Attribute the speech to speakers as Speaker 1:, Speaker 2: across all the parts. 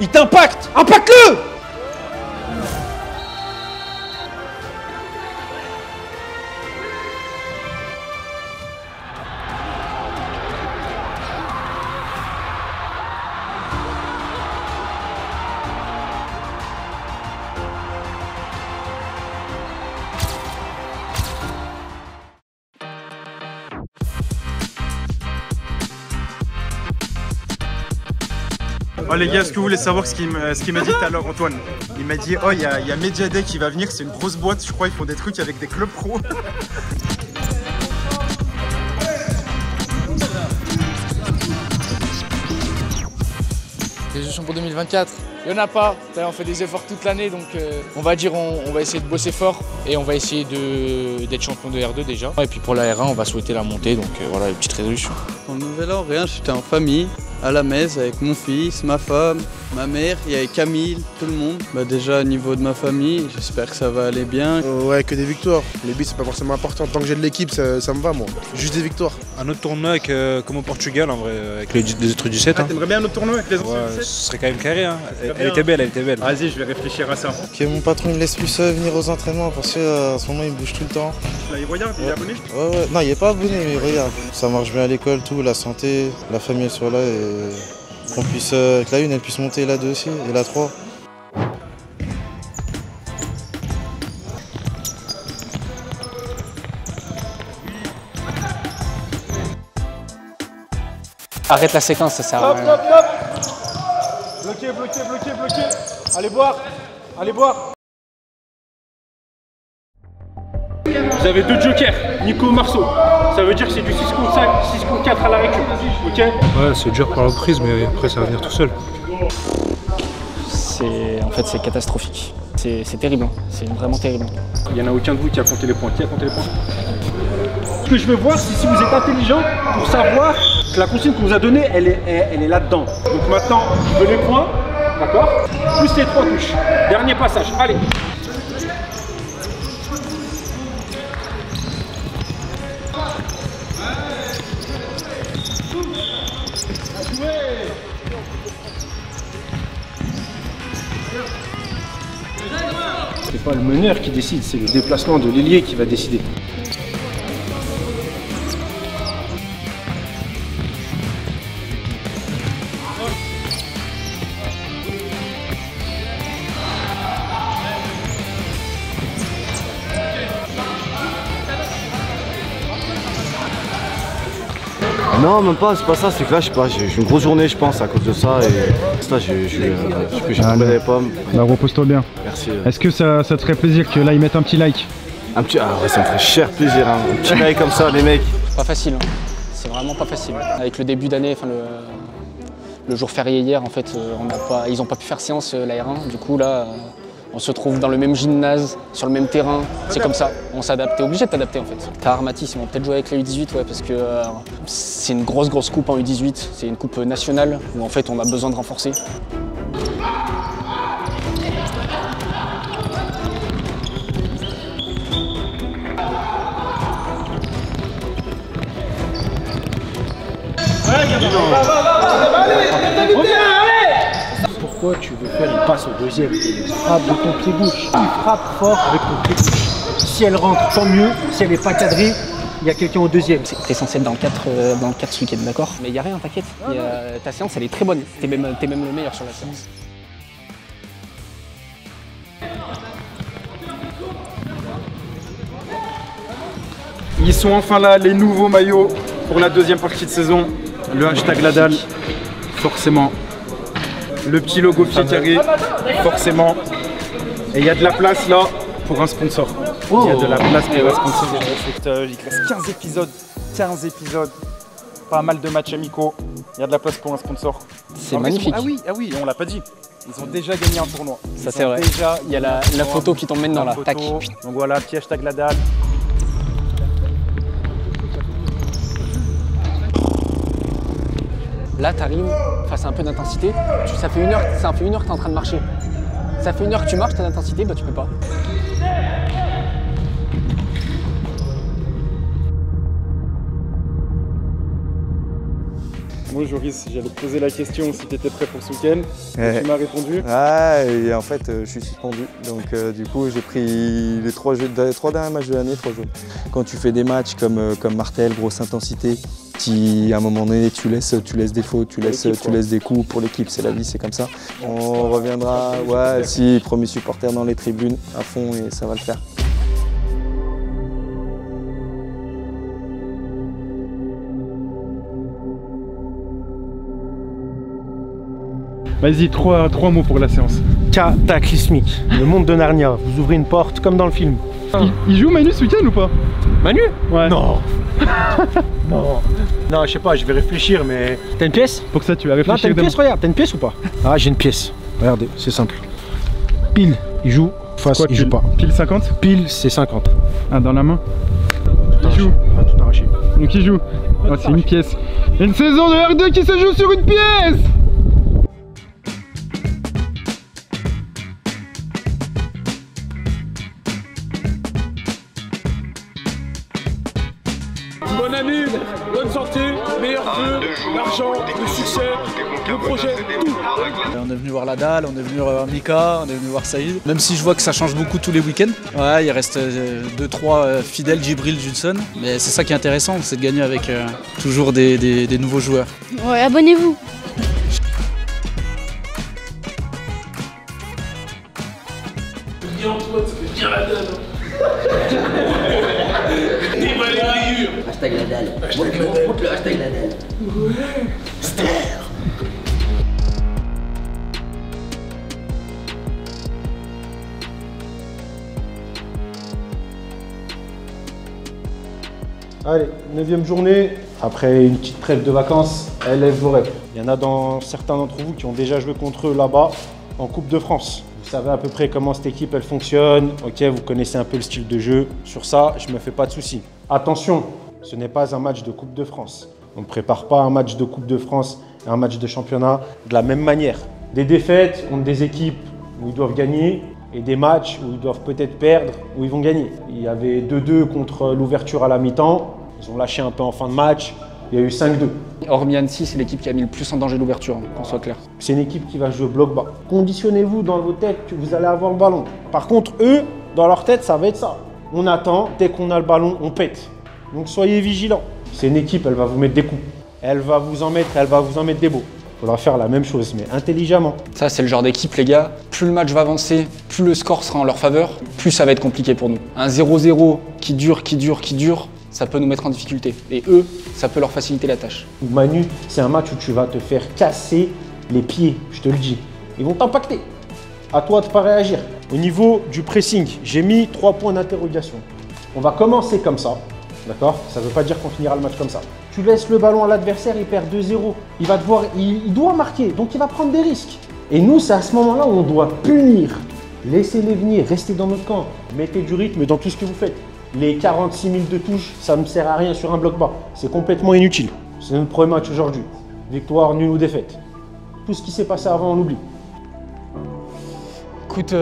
Speaker 1: Il t'impacte. Impacte-le.
Speaker 2: Oh les gars, est-ce que vous voulez savoir ce qu'il m'a dit tout à l'heure, Antoine? Il m'a dit, oh il y a Media Day qui va venir, c'est une grosse boîte, je crois, ils font des trucs avec des clubs pro.
Speaker 3: Les Jeux pour 2024, il n'y en a pas. On fait des efforts toute l'année, donc on va dire on va essayer de bosser fort et on va essayer d'être champion de R2 déjà. Et puis pour la R1, on va souhaiter la montée, donc voilà, une petite résolution.
Speaker 4: Pour le nouvel an, rien, j'étais en famille, à la messe avec mon fils, ma femme, ma mère, il y avait Camille, tout le monde. Déjà au niveau de ma famille, j'espère que ça va aller bien.
Speaker 5: Ouais, que des victoires. Les buts c'est pas forcément important. Tant que j'ai de l'équipe, ça me va moi. Juste des victoires.
Speaker 6: Un autre tournoi comme au Portugal en vrai, avec les autres du 7.
Speaker 2: Ah, t'aimerais bien un autre tournoi avec les autres
Speaker 6: du 7? Ce serait quand même carré. Hein. Elle était belle, elle était belle.
Speaker 2: Vas-y, je vais réfléchir à ça.
Speaker 7: Que mon patron me laisse plus venir aux entraînements parce qu'à ce moment il me bouge tout le temps.
Speaker 2: Là, il regarde, il est abonné?
Speaker 7: Ouais. Non, il est pas abonné, mais il regarde. Ça marche bien à l'école, tout, la santé, la famille elle soit là et qu'on puisse, que la 1 elle puisse monter la 2 aussi et la 3.
Speaker 8: Arrête la séquence, ça sert à rien.
Speaker 1: Stop. Bloqué. Allez boire. Vous avez 2 jokers, Nico, Marceau. Ça veut dire que c'est du 6 contre 5, 6 contre 4 à la récup. Ok?
Speaker 6: Ouais, c'est dur par la reprise, mais après ça va venir tout seul.
Speaker 8: En fait, c'est catastrophique. C'est terrible, hein. C'est vraiment terrible.
Speaker 1: Il n'y en a aucun de vous qui a compté les points. Ce que je veux voir, c'est si vous êtes intelligent pour savoir que la consigne qu'on vous a donnée, elle est là-dedans. Donc maintenant, je veux les points, d'accord? Plus les 3 touches. Dernier passage, allez. C'est pas le meneur qui décide, c'est le déplacement de l'ailier qui va décider.
Speaker 7: Non, même pas, c'est pas ça, c'est que là, je sais pas, j'ai une grosse journée, je pense, à cause de ça. Et là, j'ai tombé les pommes.
Speaker 9: Bah, repose-toi bien.
Speaker 7: Merci.
Speaker 9: Est-ce que ça te ferait plaisir que là, ils mettent un petit like?
Speaker 7: Ah ouais, ça me ferait cher plaisir, hein. Un petit like comme ça, les mecs.
Speaker 8: Pas facile, hein. C'est vraiment pas facile. Avec le début d'année, enfin le jour férié hier, en fait, ils n'ont pas pu faire séance la R1. Du coup, là, on se trouve dans le même gymnase, sur le même terrain. C'est comme ça. On s'adapte, t'es obligé de t'adapter en fait. T'as Armatis, ils vont peut-être jouer avec la U18, ouais, parce que c'est une grosse coupe en U18. C'est une coupe nationale où en fait on a besoin de renforcer.
Speaker 1: Pourquoi tu veux faire une passe au deuxième? Frappe de ton pied gauche. Il frappe fort avec ton pied gauche. Si elle rentre, tant mieux. Si elle n'est pas cadrée, il y a quelqu'un au deuxième.
Speaker 8: T'es censé être dans le 4 ce week-end, d'accord? Mais il n'y a rien, t'inquiète. Ta séance, elle est très bonne. T'es même le meilleur sur la séance.
Speaker 2: Ils sont enfin là, les nouveaux maillots pour la deuxième partie de saison. Le hashtag la dalle, forcément. Le petit logo pied carré, forcément. Et il y a de la place là pour un sponsor. Il y a de la place pour un sponsor. Il reste 15 épisodes. Pas mal de matchs amicaux. Il y a de la place pour un sponsor.
Speaker 8: C'est magnifique.
Speaker 2: Ah oui, on l'a pas dit. Ils ont déjà gagné un tournoi.
Speaker 8: Ça c'est vrai. Il y a la photo qui t'emmène dans la tac.
Speaker 2: Donc voilà, petit hashtag la dalle.
Speaker 8: Là, tu arrives face à un peu d'intensité. Ça fait 1 heure que tu es en train de marcher. Ça fait 1 heure que tu marches, tu as d'intensité, bah tu peux pas.
Speaker 2: Moi, Joris, j'allais te poser la question si tu étais prêt pour ce week-end.
Speaker 10: Ouais.
Speaker 2: Tu m'as répondu.
Speaker 10: Ah, et en fait, je suis suspendu. Donc, du coup, j'ai pris les 3 derniers matchs de l'année, 3 jours. Quand tu fais des matchs comme Martel, grosse intensité, à un moment donné, tu laisses des fautes, tu laisses des coups pour l'équipe. C'est la vie, c'est comme ça. On reviendra, ouais, si, premier supporter dans les tribunes à fond et ça va le faire.
Speaker 9: Vas-y, trois mots pour la séance.
Speaker 1: Cataclysmique. Le monde de Narnia. Vous ouvrez une porte comme dans le film.
Speaker 9: Il joue Manu ce week-end ou pas?
Speaker 1: Manu?
Speaker 9: Ouais.
Speaker 1: Non. Non. Non, je sais pas, je vais réfléchir, mais... T'as une pièce?
Speaker 9: Pour ça, tu vas
Speaker 1: Non,
Speaker 9: réfléchir.
Speaker 1: t'as une pièce, regarde. T'as une pièce ou pas? Ah, j'ai une pièce. Regardez, c'est simple. Pile, il joue. Face, il joue pas.
Speaker 9: Pile 50?
Speaker 1: Pile, c'est 50.
Speaker 9: Ah, dans la main?
Speaker 1: Il joue. On va tout arracher.
Speaker 9: Donc il joue. Oh, c'est une pièce. Une saison de R2 qui se joue sur une pièce!
Speaker 11: Bonne année, bonne santé, meilleurs vœux, l'argent, le succès, le projet, tout.
Speaker 4: On est venu voir la dalle, on est venu voir Mika, on est venu voir Saïd. Même si je vois que ça change beaucoup tous les week-ends. Ouais, il reste 2-3 fidèles, Djibril, Judson. Mais c'est ça qui est intéressant, c'est de gagner avec toujours des nouveaux joueurs.
Speaker 12: Ouais, abonnez-vous.
Speaker 11: Viens Antoine, ça fait bien la dalle.
Speaker 13: Hashtag la dalle. Montre le hashtag la dalle.
Speaker 11: Ouais.
Speaker 13: Ster.
Speaker 1: Allez, 9e journée. Après une petite trêve de vacances, elle lève vos rêves. Il y en a certains d'entre vous qui ont déjà joué contre eux là-bas en Coupe de France. Vous savez à peu près comment cette équipe elle fonctionne. Ok, vous connaissez un peu le style de jeu. Sur ça, je me fais pas de soucis. Attention, ce n'est pas un match de Coupe de France. On ne prépare pas un match de Coupe de France et un match de championnat de la même manière. Des défaites contre des équipes où ils doivent gagner et des matchs où ils doivent peut-être perdre, où ils vont gagner. Il y avait 2-2 contre l'ouverture à la mi-temps. Ils ont lâché un peu en fin de match. Il y a eu 5-2.
Speaker 8: Hormis Annecy, c'est l'équipe qui a mis le plus en danger l'ouverture, qu'on soit clair.
Speaker 1: C'est une équipe qui va jouer bloc bas. Conditionnez-vous dans vos têtes que vous allez avoir le ballon. Par contre, eux, dans leur tête, ça va être ça. On attend, dès qu'on a le ballon, on pète. Donc soyez vigilants. C'est une équipe, elle va vous mettre des coups. Elle va vous en mettre des beaux. Il faudra faire la même chose, mais intelligemment.
Speaker 8: Ça, c'est le genre d'équipe, les gars. Plus le match va avancer, plus le score sera en leur faveur, plus ça va être compliqué pour nous. Un 0-0 qui dure, ça peut nous mettre en difficulté. Et eux, ça peut leur faciliter la tâche.
Speaker 1: Manu, c'est un match où tu vas te faire casser les pieds, je te le dis. Ils vont t'impacter. À toi de ne pas réagir. Au niveau du pressing, j'ai mis 3 points d'interrogation. On va commencer comme ça, d'accord? Ça ne veut pas dire qu'on finira le match comme ça. Tu laisses le ballon à l'adversaire, il perd 2-0. Il doit marquer, donc il va prendre des risques. Et nous, c'est à ce moment-là où on doit punir. Laissez-les venir, restez dans notre camp. Mettez du rythme dans tout ce que vous faites. Les 46 000 de touches, ça ne sert à rien sur un bloc bas. C'est complètement inutile. C'est notre premier match aujourd'hui. Victoire, nulle ou défaite. Tout ce qui s'est passé avant, on l'oublie.
Speaker 8: Écoute,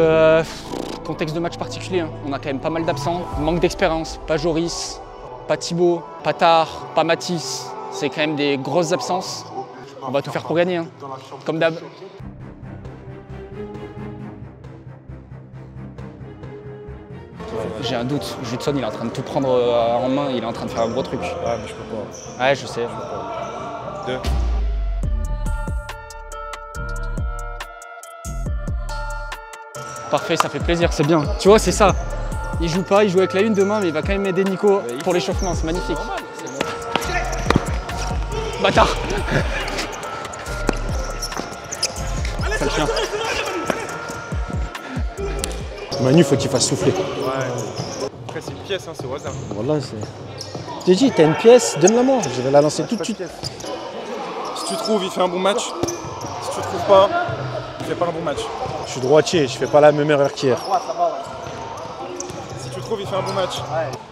Speaker 8: contexte de match particulier, hein. On a quand même pas mal d'absents, manque d'expérience. Pas Joris, pas Thibaut, pas Tar, pas Mathis. C'est quand même des grosses absences. On va tout faire pour gagner, hein. Comme d'hab. J'ai un doute, Judson il est en train de tout prendre en main, il est en train de faire un gros truc.
Speaker 6: Ouais, mais je peux pas.
Speaker 8: Ouais, je sais.
Speaker 6: 2.
Speaker 8: Parfait, ça fait plaisir, c'est bien. Tu vois, c'est ça. Il joue pas, il joue avec la une demain, mais il va quand même aider Nico pour l'échauffement, c'est magnifique. Bâtard. Sale chien.
Speaker 1: Manu, faut qu'il fasse souffler.
Speaker 2: Ouais. Après, c'est une pièce, hein, c'est au hasard.
Speaker 1: Voilà, c'est... Je t'ai dit, t'as une pièce, donne-la moi. Je vais la lancer tout de suite.
Speaker 2: Si tu trouves, il fait un bon match. Si tu trouves pas, il fait pas un bon match.
Speaker 1: Je suis droitier, je fais pas la même erreur qu'hier.
Speaker 2: Si tu trouves, il fait un bon match.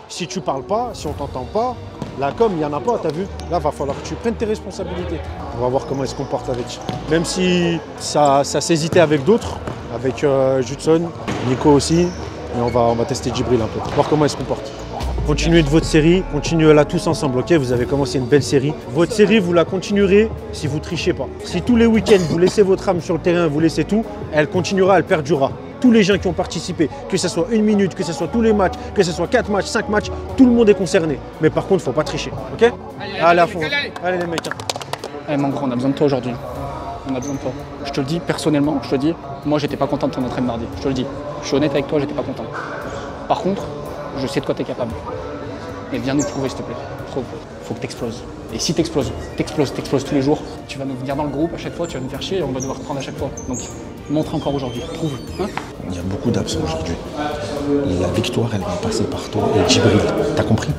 Speaker 1: Si tu parles pas, si on t'entend pas, la com, il y en a pas, t'as vu? Là, va falloir que tu prennes tes responsabilités. On va voir comment il se comporte avec. Même si ça s'hésitait avec d'autres, avec Judson, Nico aussi, et on va tester Djibril un peu, voir comment il se comporte. Continuez de votre série, continuez-la tous ensemble, ok? Vous avez commencé une belle série. Votre série, vous la continuerez si vous trichez pas. Si tous les week-ends, vous laissez votre âme sur le terrain, vous laissez tout, elle continuera, elle perdurera. Tous les gens qui ont participé, que ce soit 1 minute, que ce soit tous les matchs, que ce soit 4 matchs, 5 matchs, tout le monde est concerné. Mais par contre, il ne faut pas tricher, ok? Allez à fond. Allez les mecs.
Speaker 8: Eh mon grand, on a besoin de toi aujourd'hui. On a besoin de toi. Je te le dis personnellement, je te le dis, moi j'étais pas content de ton entrée de mardi. Je te le dis. Je suis honnête avec toi, j'étais pas content. Par contre, je sais de quoi tu es capable. Et viens nous prouver s'il te plaît. Faut que t'exploses. Et si t'exploses tous les jours, tu vas nous venir dans le groupe à chaque fois, tu vas nous faire chier et on va devoir te prendre à chaque fois. Donc montre encore aujourd'hui, prouve. Hein?
Speaker 12: Il y a beaucoup d'absents aujourd'hui. La victoire, elle va passer par toi et Djibril. T'as compris?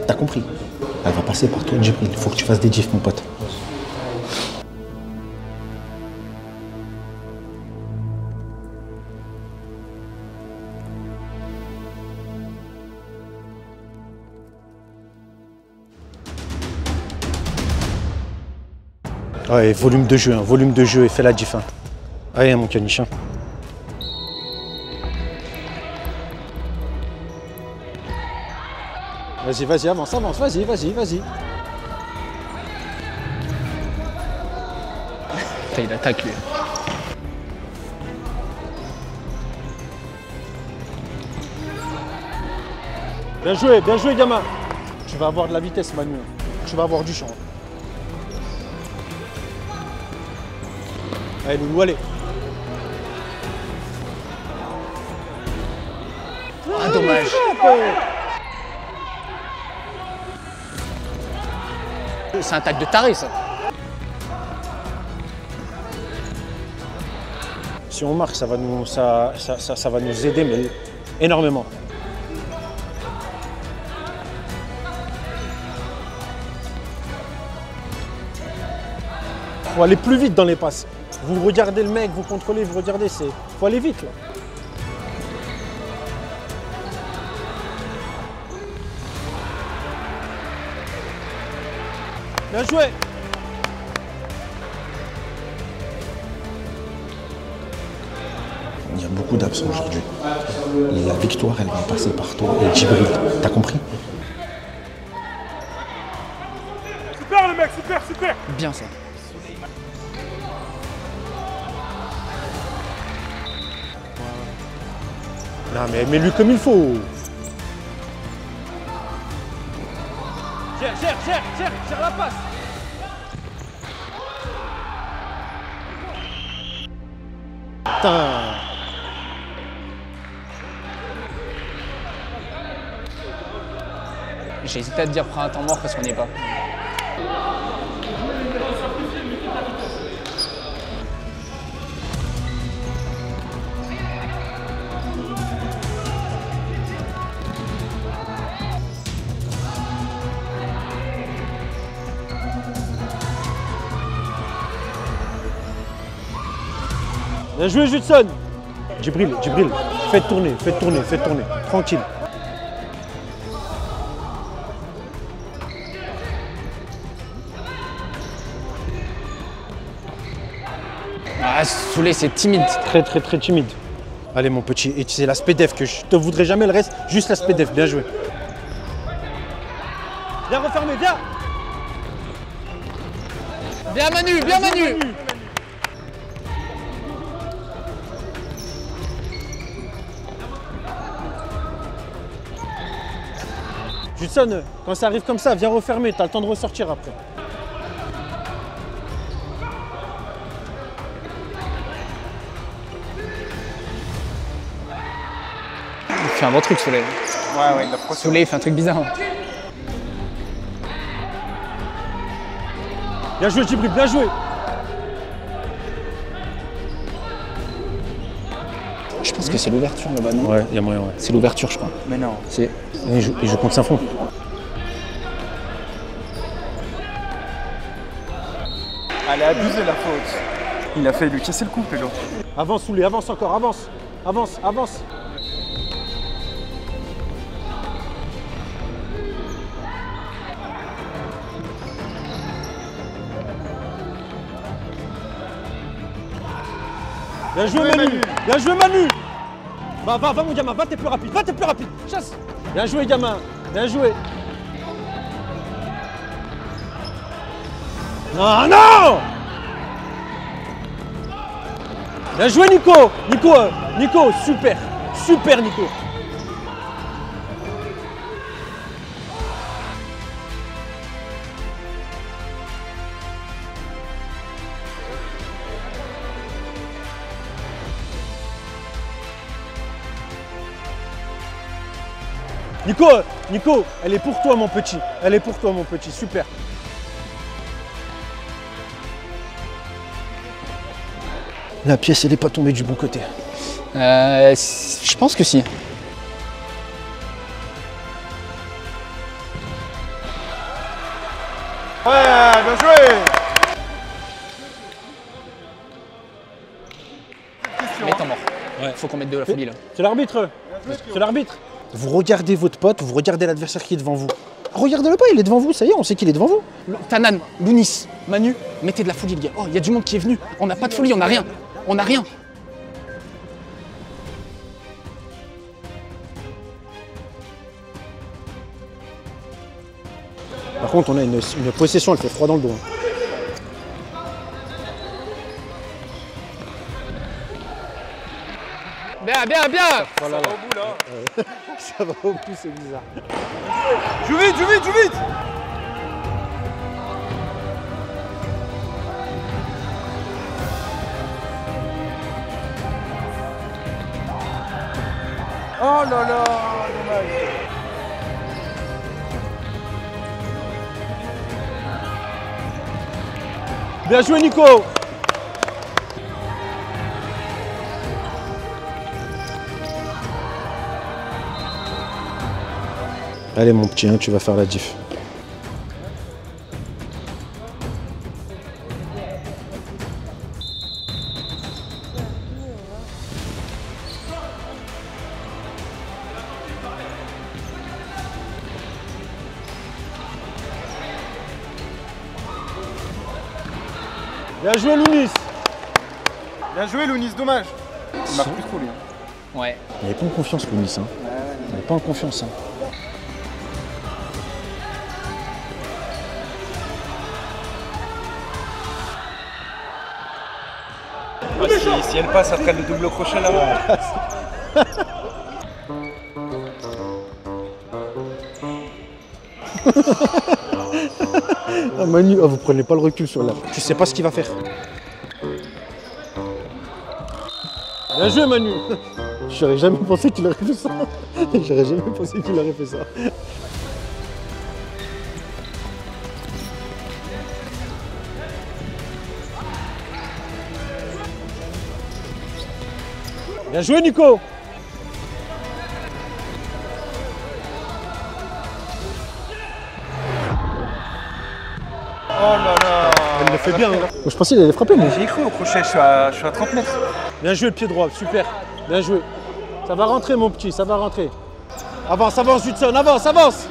Speaker 12: T'as compris? Elle va passer par toi et Djibril. Faut que tu fasses des gifs, mon pote.
Speaker 1: Ouais, volume de jeu et fais la diff. Hein. Allez mon caniche. Hein. Vas-y, avance, vas-y.
Speaker 8: Il attaque lui.
Speaker 1: Bien joué gamin. Tu vas avoir de la vitesse Manu. Tu vas avoir du champ. Allez Loulou, allez.
Speaker 8: Ah dommage. C'est un tac de taré ça.
Speaker 1: Si on marque, ça va nous aider mais énormément. Faut aller plus vite dans les passes. Vous regardez le mec, vous contrôlez, vous regardez, faut aller vite là. Bien joué.
Speaker 12: Il y a beaucoup d'absents aujourd'hui. La victoire, elle va passer par toi et Djibril. T'as compris?
Speaker 11: Super le mec, super.
Speaker 8: Bien ça.
Speaker 1: Non mais mets-lui comme il faut. Gère la passe. Putain.
Speaker 8: J'ai hésité à te dire prends un temps mort parce qu'on n'y est pas.
Speaker 1: Bien joué Judson. Djibril, faites tourner. Tranquille.
Speaker 8: Ah, Soulé, c'est timide.
Speaker 1: Très timide. Allez mon petit, et c'est l'aspect def que je te voudrais jamais le reste, juste l'aspect def, bien joué. Viens refermer, viens.
Speaker 8: Bien Manu.
Speaker 1: Judson, quand ça arrive comme ça, viens refermer, t'as le temps de ressortir après.
Speaker 8: Il fait un bon truc, Soulé.
Speaker 2: Ouais, il a pro.
Speaker 8: Soulé, il fait un truc bizarre.
Speaker 1: Bien joué Djibril, bien joué.
Speaker 8: Je pense que c'est l'ouverture là-bas, non?
Speaker 1: Ouais, il y a moyen, ouais.
Speaker 8: C'est l'ouverture, je crois.
Speaker 2: Mais non.
Speaker 1: Il joue contre Saint-Fond.
Speaker 2: Elle a abusé la faute. Il a failli lui casser le cou, Pélo.
Speaker 1: Avance Soulé, avance encore, avance. Bien joué Manu. Va mon gamin, va, t'es plus rapide, Chasse. Bien joué gamin. Bien joué. Non, non! Bien joué, Nico. Nico, super. Super, Nico. Nico, elle est pour toi, mon petit. Elle est pour toi, mon petit. Super.
Speaker 12: La pièce, elle n'est pas tombée du bon côté.
Speaker 8: Je pense que si.
Speaker 2: Ouais, bien joué.
Speaker 8: Mais temps mort. Ouais. Faut qu'on mette de la folie là.
Speaker 1: C'est l'arbitre. C'est l'arbitre.
Speaker 12: Vous regardez votre pote, vous regardez l'adversaire qui est devant vous. Regardez-le pas, il est devant vous, ça y est, on sait qu'il est devant vous.
Speaker 8: Tanan, Lounis, Manu, mettez de la folie les gars. Oh, il y a du monde qui est venu. On n'a pas de folie, on n'a rien. On n'a rien.
Speaker 1: Par contre, on a une possession, elle fait froid dans le dos.
Speaker 8: Bien.
Speaker 1: Voilà, ça va au bout là. Ça va au bout, c'est bizarre.
Speaker 2: Joue vite. Oh là là, dommage.
Speaker 1: Bien joué, Nico.
Speaker 12: Allez mon petit, hein, tu vas faire la diff.
Speaker 1: Bien joué, Lounis.
Speaker 2: Bien joué, Lounis, dommage. Il marque plus trop, lui.
Speaker 8: Ouais.
Speaker 12: Il n'avait pas en confiance, Lounis. Hein. Il n'avait pas en confiance. Hein.
Speaker 2: Ah, si elle passe après le double crochet là.
Speaker 12: Ah, Manu, vous prenez pas le recul sur la. Tu sais pas ce qu'il va faire.
Speaker 1: Bien joué, Manu.
Speaker 12: J'aurais jamais pensé qu'il aurait fait ça. J'aurais jamais pensé qu'il aurait fait ça.
Speaker 1: Bien joué, Nico.
Speaker 2: Oh là là.
Speaker 1: Elle le fait bien. Hein.
Speaker 12: Je pensais qu'il allait frapper, moi.
Speaker 2: J'ai cru au crochet, je suis à 30 mètres.
Speaker 1: Bien joué, le pied droit, super. Bien joué. Ça va rentrer, mon petit, ça va rentrer. Avance, Hudson, avance.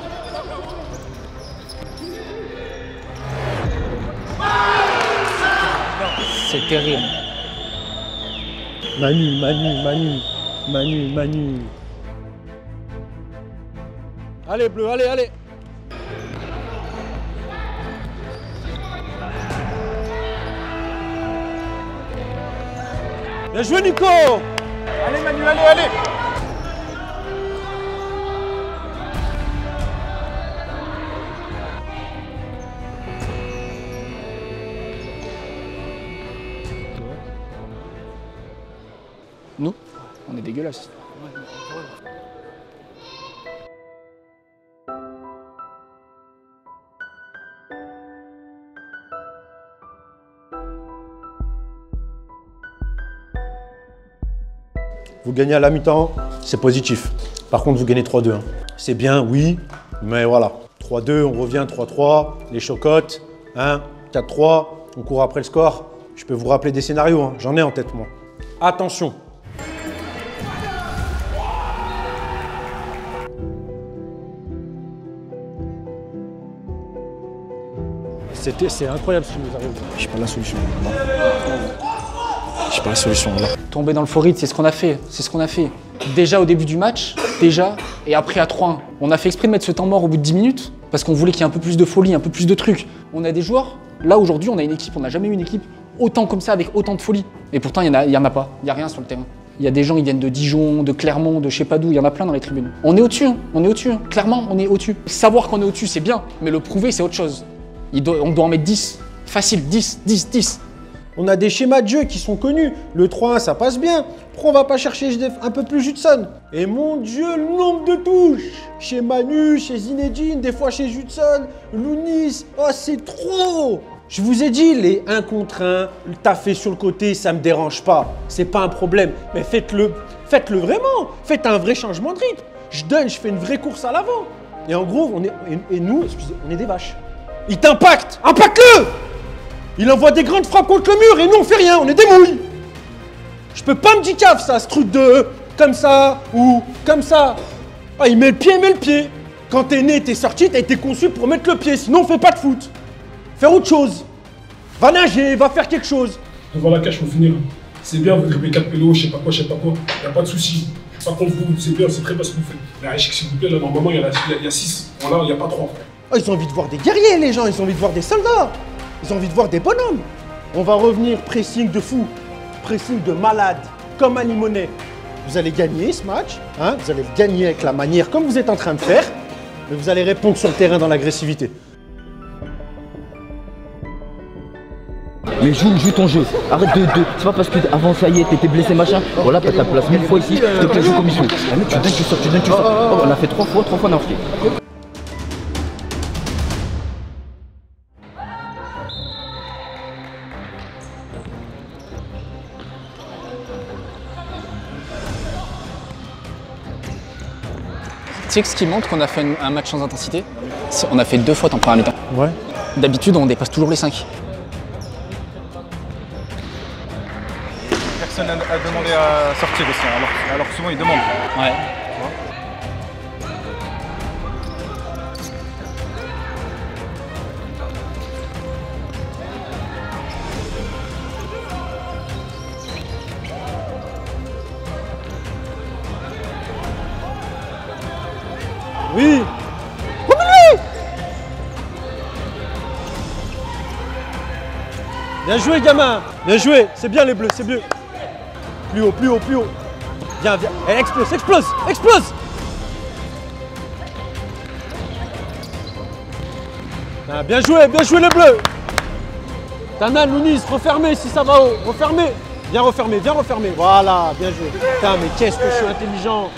Speaker 8: C'est terrible.
Speaker 1: Manu. Allez, bleu, allez. Bien joué, Nico.
Speaker 2: Allez, Manu, allez.
Speaker 8: Nous, on est dégueulasse.
Speaker 1: Vous gagnez à la mi-temps, c'est positif. Par contre, vous gagnez 3-2. Hein. C'est bien, oui, mais voilà. 3-2, on revient 3-3, les chocottes, 4-3, on court après le score. Je peux vous rappeler des scénarios, hein. J'en ai en tête, moi. Attention. C'est incroyable ce qui nous arrive.
Speaker 12: J'ai pas la solution. Non. J'ai pas la solution là.
Speaker 8: Tomber dans le faux rythme, c'est ce qu'on a fait. Déjà au début du match, déjà, et après à 3-1. On a fait exprès de mettre ce temps mort au bout de 10 minutes, parce qu'on voulait qu'il y ait un peu plus de folie, un peu plus de trucs. On a des joueurs, là aujourd'hui on a une équipe, on n'a jamais eu une équipe autant comme ça, avec autant de folie. Et pourtant il y en a pas, il n'y a rien sur le terrain. Il y a des gens, ils viennent de Dijon, de Clermont, de je sais pas d'où, il y en a plein dans les tribunes. On est au-dessus, on est au-dessus, clairement on est au-dessus. Savoir qu'on est au-dessus c'est bien, mais le prouver c'est autre chose. On doit en mettre 10, facile, 10, 10, 10.
Speaker 1: On a des schémas de jeu qui sont connus. Le 3-1, ça passe bien. Pourquoi on va pas chercher un peu plus Judson? Et mon Dieu, le nombre de touches! Chez Manu, chez Zinedine, des fois chez Judson, Lounis. Oh, c'est trop! Je vous ai dit, les 1 contre 1, le taffer sur le côté, ça me dérange pas. C'est pas un problème. Mais faites-le vraiment. Faites un vrai changement de rythme. Je fais une vraie course à l'avant. Et en gros, nous, on est des vaches. Il t'impacte! Impacte-le! Il envoie des grandes frappes contre le mur et nous on fait rien, on est des mouilles. Je peux pas me dire cave ça, ce truc de comme ça ou comme ça. Ah, il met le pied. Quand t'es né, t'es sorti, t'as été conçu pour mettre le pied, sinon on fait pas de foot. Faire autre chose. Va nager, va faire quelque chose.
Speaker 11: Devant la cage, faut finir. C'est bien, vous dribbez 4 pélos, je sais pas quoi, y a pas de souci. Je suis pas contre vous, c'est bien, c'est très bien ce que vous faites. Mais Aïchik, s'il vous plaît, là normalement il y a 6. Voilà, il y a pas 3.
Speaker 1: Oh, ils ont envie de voir des guerriers les gens, ils ont envie de voir des soldats. Ils ont envie de voir des bonhommes. On va revenir pressing de fou, pressing de malade, comme à Limonest. Vous allez gagner ce match, hein, vous allez le gagner avec la manière comme vous êtes en train de faire, mais vous allez répondre sur le terrain dans l'agressivité.
Speaker 14: Mais joue ton jeu. Arrête de... C'est pas parce que avant ça y est, t'étais blessé machin. Voilà, t'as ta place 1000 fois ici, je te plaît, joue comme il faut. Tu donnes, tu sors, tu donnes, tu sors. Oh, on a fait 3 fois on a marqué.
Speaker 8: Tu sais ce qui montre qu'on a fait un match sans intensité? On a fait 2 fautes en première mi-temps.
Speaker 1: Ouais.
Speaker 8: D'habitude, on dépasse toujours les 5.
Speaker 2: Personne n'a demandé à sortir aussi, alors souvent ils demandent.
Speaker 8: Ouais.
Speaker 1: Oui. Remets-lui. Bien joué, gamin. Bien joué. C'est bien les bleus, c'est mieux. Plus haut, plus haut, plus haut. Viens, viens. Eh, explose, explose, explose. Ah, bien joué les bleus. Tana, Lounis, refermez si ça va haut. Refermez. Viens refermer, viens refermer. Voilà, bien joué. Putain, mais qu'est-ce que je suis intelligent.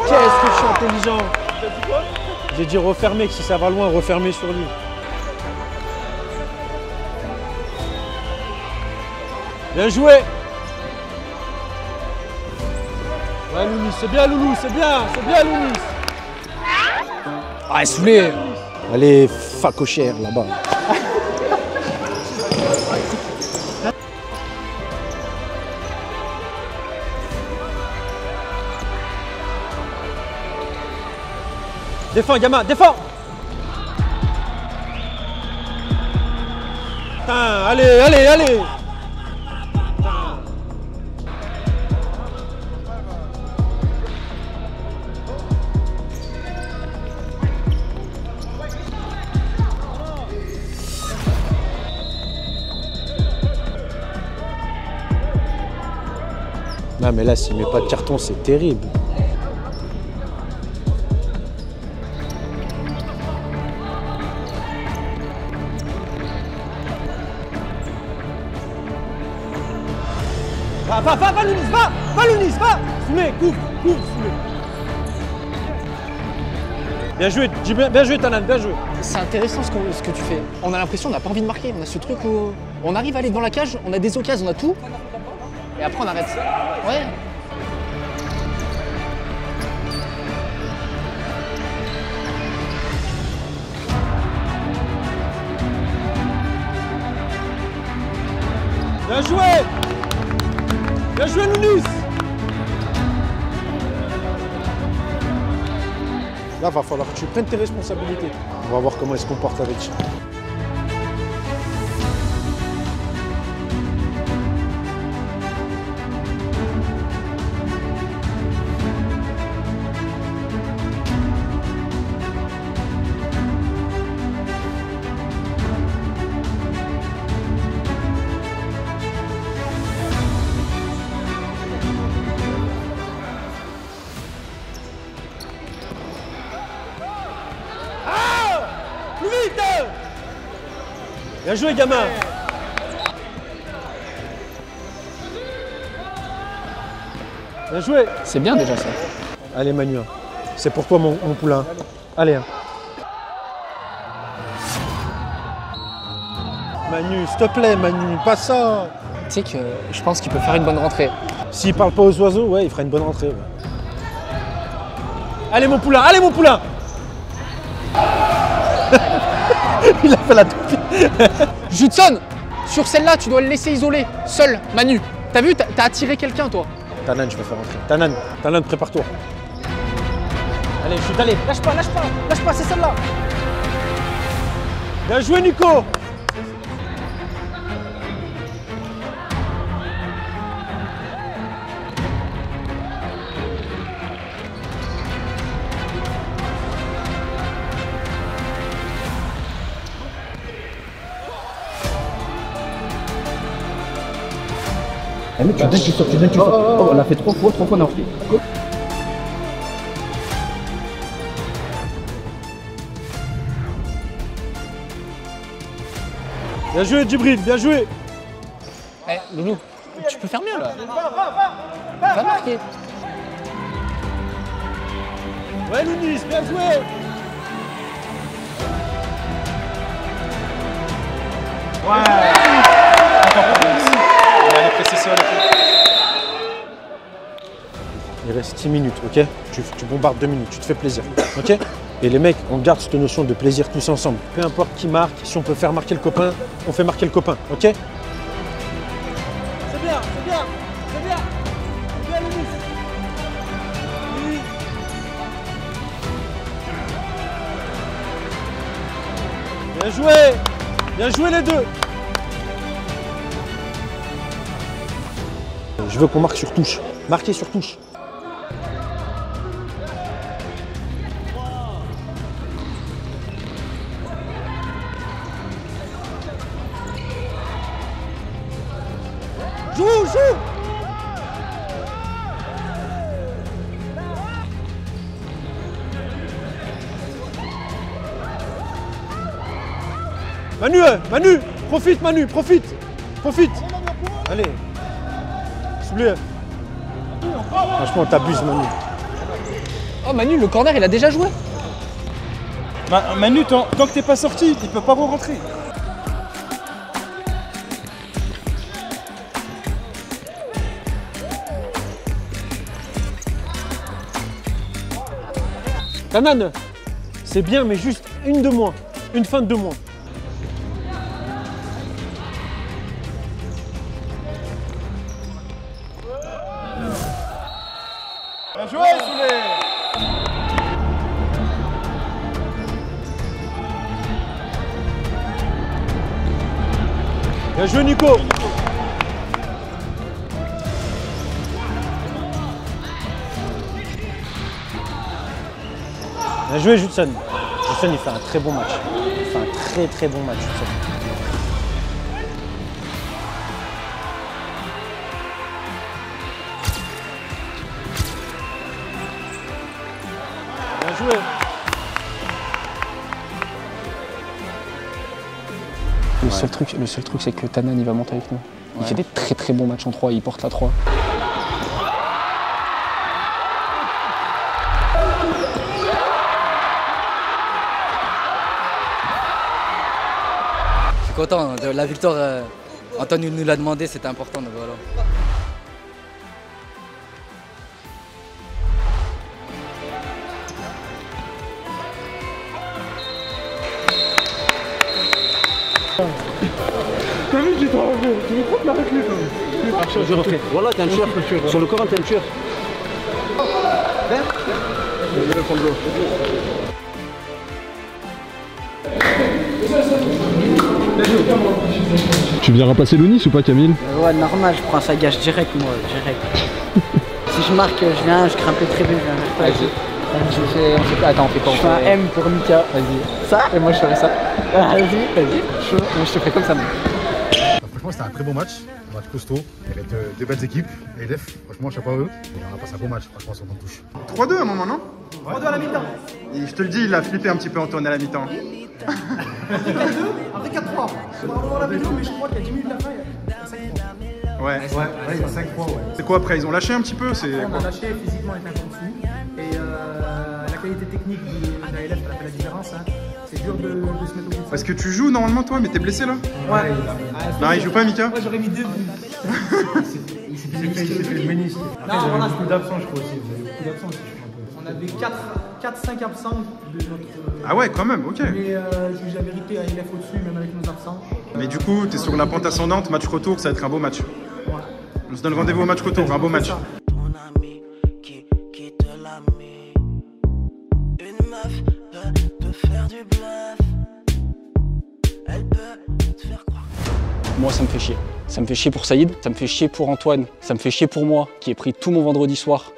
Speaker 1: Qu'est-ce que je suis intelligent. J'ai dit refermer, que si ça va loin, refermer sur lui. Bien joué. Ouais, Lounis, c'est bien, Loulou, c'est bien Lounis.
Speaker 8: Ah, saoulé.
Speaker 1: Allez, facochère là-bas. Défends, gamin, défends. Putain, allez. Non mais là, s'il met pas de carton, c'est terrible. Va Lounis, va Soulé, couvre, Soulé. Bien joué Tanan, bien joué.
Speaker 8: C'est intéressant ce que tu fais. On a l'impression qu'on n'a pas envie de marquer. On a ce truc où on arrive à aller dans la cage, on a des occasions, on a tout. Et après on arrête. Ouais.
Speaker 1: Bien joué. Bien joué Lounis. Là, va falloir que tu prennes tes responsabilités. On va voir comment elle se comporte avec ça. Bien joué, gamin. Bien joué.
Speaker 8: C'est bien déjà ça.
Speaker 1: Allez Manu, c'est pour toi mon poulain. Allez. Manu, s'il te plaît Manu, pas ça.
Speaker 8: Tu sais que je pense qu'il peut faire une bonne rentrée.
Speaker 1: S'il parle pas aux oiseaux, ouais, il fera une bonne rentrée. Ouais. Allez mon poulain, allez mon poulain. Il a fait la toupie.
Speaker 8: Judson, sur celle-là, tu dois le laisser isolé, seul, Manu. T'as vu, t'as attiré quelqu'un toi.
Speaker 1: Tanan, je vais faire rentrer. Tanan, prépare-toi. Allez, chute, allez, lâche pas, c'est celle-là. Bien joué Nico.
Speaker 14: Eh mais tu donnes, tu sors. Oh, on l'a fait 3 fois, on a refait.
Speaker 1: Bien joué Djibril, bien joué.
Speaker 8: Eh Loulou, tu peux faire mieux là. Va marquer.
Speaker 1: Ouais Lounis, bien joué.
Speaker 2: Ouais.
Speaker 1: Il reste 6 minutes, ok? Tu bombardes 2 minutes, tu te fais plaisir, ok? Et les mecs, on garde cette notion de plaisir tous ensemble. Peu importe qui marque, si on peut faire marquer le copain, on fait marquer le copain, ok? C'est bien, Louis. Oui. Bien joué les deux. Je veux qu'on marque sur touche. Marquer sur touche. Joue. Manu, profite. Allez. Soulevé. Franchement, t'abuses, Manu.
Speaker 8: Oh, Manu, le corner, il a déjà joué.
Speaker 2: Manu, tant que t'es pas sorti, il peut pas re-rentrer.
Speaker 1: Tanan, c'est bien, mais juste une de moins. Une feinte de moins.
Speaker 2: Bien joué, Soulé.
Speaker 1: Bien joué, Nico. Bien joué, Judson. Judson, il fait un très bon match. Il fait un très bon match, Judson. Bien joué.
Speaker 8: Le seul truc, c'est que Tanan, il va monter avec nous. Il fait des très bons matchs en 3, il porte la 3.
Speaker 15: Je suis content de la victoire. Antoine nous l'a demandé, c'était important, donc voilà.
Speaker 9: T'as vu, j'ai trop envie. Tu veux trop te l'arrêter là.
Speaker 14: Je refais. Voilà, t'es un tueur. Sur le corps, t'es un tueur.
Speaker 9: Tu viens remplacer Lounis ou pas, Camille?
Speaker 16: Ouais, normal, je prends sa gage direct, moi, direct. Si je marque, je viens, je grimpe très bien.
Speaker 8: Vas-y. Attends, on fait quoi?
Speaker 16: Je fais un M pour Mika.
Speaker 8: Vas-y.
Speaker 16: Ça?
Speaker 8: Et moi je ferai ça.
Speaker 16: Vas-y.
Speaker 8: Chaud. Moi je te ferai comme ça.
Speaker 17: Franchement, c'était un très bon match. Un match costaud. Il y avait deux belles équipes. Et Def, franchement, chapeau à eux. Et on a passé un bon match. Franchement, sur notre touche.
Speaker 2: 3-2 à un moment, non? 3-2 à la mi-temps. Et je te le dis, il a flippé un petit peu Antoine à la mi-temps.
Speaker 18: Après 4-3. On va revoir la vidéo, mais je crois qu'à 10 minutes de la fin, il y a 5-3.
Speaker 2: Ouais,
Speaker 18: il y a 5-3, ouais.
Speaker 2: C'est quoi après? Ils ont lâché un petit peu?
Speaker 18: On a lâché physiquement avec un peu dessus. Et la qualité technique de l'ALF, elle a fait la différence. Hein. C'est dur de se mettre au bout.
Speaker 2: Parce que tu joues normalement toi, mais t'es blessé là?
Speaker 18: Ouais.
Speaker 2: Non, il joue pas Mika?
Speaker 18: Ouais, j'aurais mis 2 buts. Il s'est fait le ménisque. Non, on a beaucoup d'absents, je crois aussi. Vous avez beaucoup d'absents aussi, je crois un peu. On avait 4-5 absents de notre.
Speaker 2: Ah ouais, quand même, ok.
Speaker 18: Mais je dis la vérité, à LF au-dessus, même avec nos absents.
Speaker 2: Mais du coup, t'es sur la pente ascendante, match retour, ça va être un beau match. Ouais. On se donne rendez-vous au match retour, un beau match.
Speaker 8: Moi, ça me fait chier. Ça me fait chier pour Saïd, ça me fait chier pour Antoine, ça me fait chier pour moi qui ai pris tout mon vendredi soir